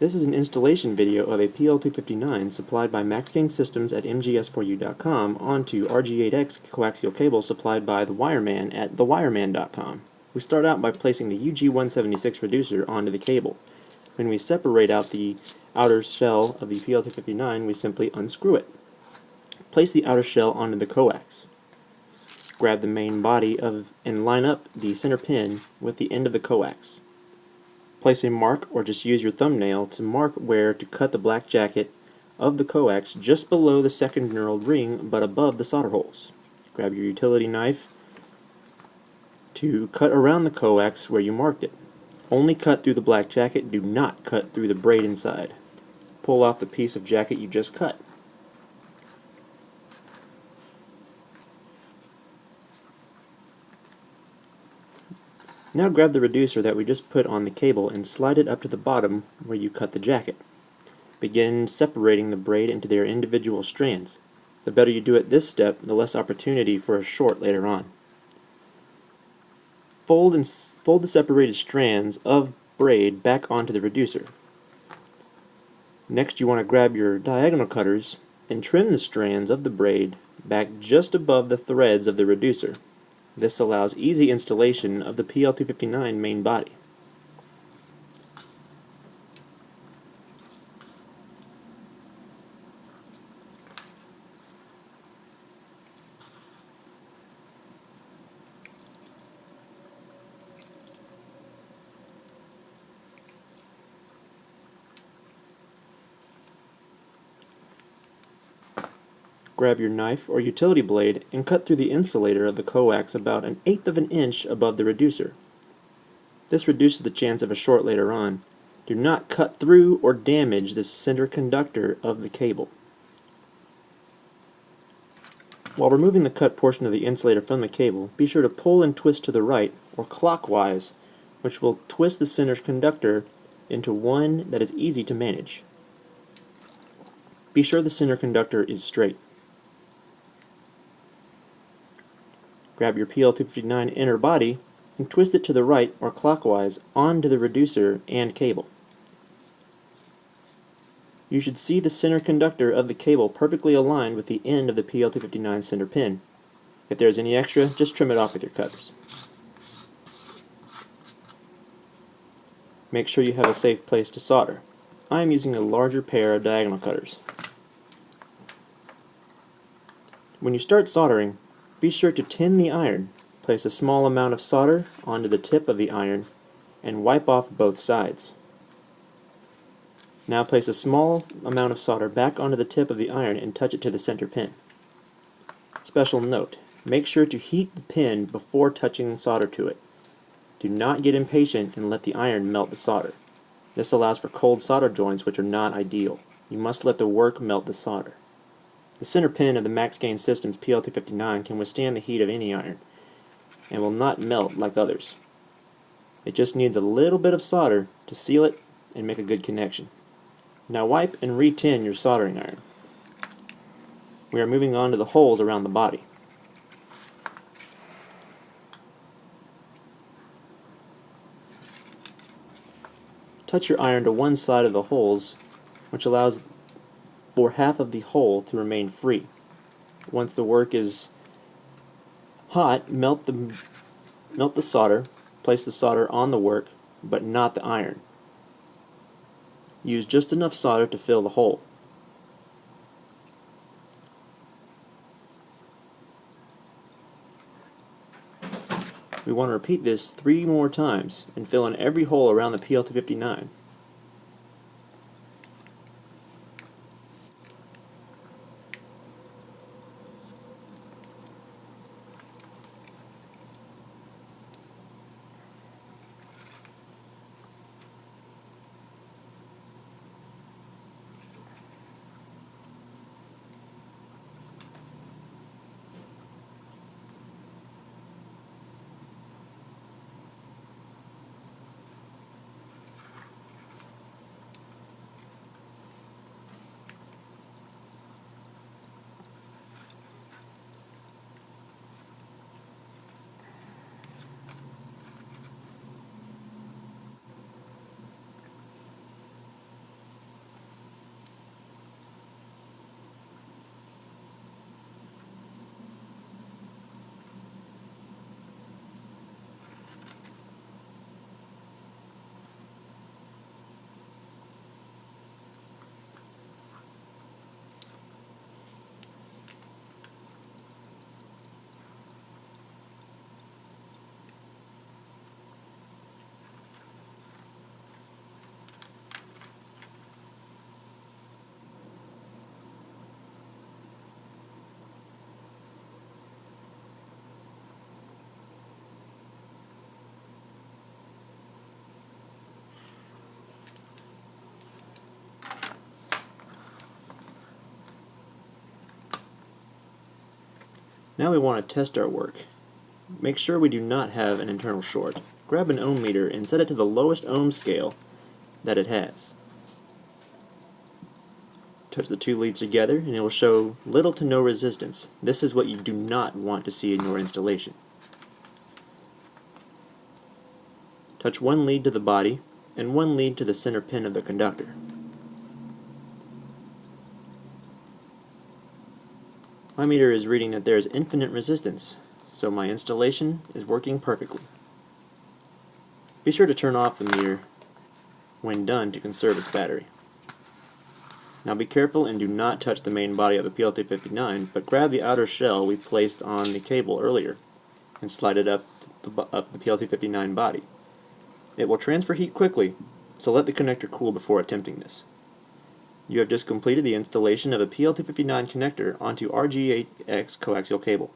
This is an installation video of a PL259 supplied by MaxGain Systems at mgs4u.com onto RG8X coaxial cable supplied by the Wireman at thewireman.com. We start out by placing the UG176 reducer onto the cable. When we separate out the outer shell of the PL259, we simply unscrew it. Place the outer shell onto the coax. Grab the main body and line up the center pin with the end of the coax. Place a mark or just use your thumbnail to mark where to cut the black jacket of the coax just below the second knurled ring but above the solder holes. Grab your utility knife to cut around the coax where you marked it. Only cut through the black jacket, do not cut through the braid inside. Pull off the piece of jacket you just cut. Now grab the reducer that we just put on the cable and slide it up to the bottom where you cut the jacket. Begin separating the braid into their individual strands. The better you do at this step, the less opportunity for a short later on. Fold the separated strands of braid back onto the reducer. Next you want to grab your diagonal cutters and trim the strands of the braid back just above the threads of the reducer. This allows easy installation of the PL259 main body. Grab your knife or utility blade and cut through the insulator of the coax about 1/8 of an inch above the reducer. This reduces the chance of a short later on. Do not cut through or damage the center conductor of the cable. While removing the cut portion of the insulator from the cable, be sure to pull and twist to the right or clockwise, which will twist the center conductor into one that is easy to manage. Be sure the center conductor is straight. Grab your PL259 inner body and twist it to the right or clockwise onto the reducer and cable. You should see the center conductor of the cable perfectly aligned with the end of the PL259 center pin. If there is any extra, just trim it off with your cutters. Make sure you have a safe place to solder. I am using a larger pair of diagonal cutters. When you start soldering, be sure to tin the iron. Place a small amount of solder onto the tip of the iron and wipe off both sides. Now place a small amount of solder back onto the tip of the iron and touch it to the center pin. Special note, make sure to heat the pin before touching solder to it. Do not get impatient and let the iron melt the solder. This allows for cold solder joints which are not ideal. You must let the work melt the solder. The center pin of the MaxGain Systems PL259 can withstand the heat of any iron and will not melt like others. It just needs a little bit of solder to seal it and make a good connection. Now wipe and re-tin your soldering iron. We are moving on to the holes around the body. Touch your iron to one side of the holes, which allows for half of the hole to remain free. Once the work is hot, melt the solder. Place the solder on the work, but not the iron. Use just enough solder to fill the hole. We want to repeat this 3 more times and fill in every hole around the PL259. Now we want to test our work. Make sure we do not have an internal short. Grab an ohm meter and set it to the lowest ohm scale that it has. Touch the two leads together and it will show little to no resistance. This is what you do not want to see in your installation. Touch one lead to the body and one lead to the center pin of the conductor. My meter is reading that there is infinite resistance, so my installation is working perfectly. Be sure to turn off the meter when done to conserve its battery. Now be careful and do not touch the main body of the PLT59, but grab the outer shell we placed on the cable earlier and slide it up the PLT59 body. It will transfer heat quickly, so let the connector cool before attempting this. You have just completed the installation of a PLT59 connector onto RG8X coaxial cable.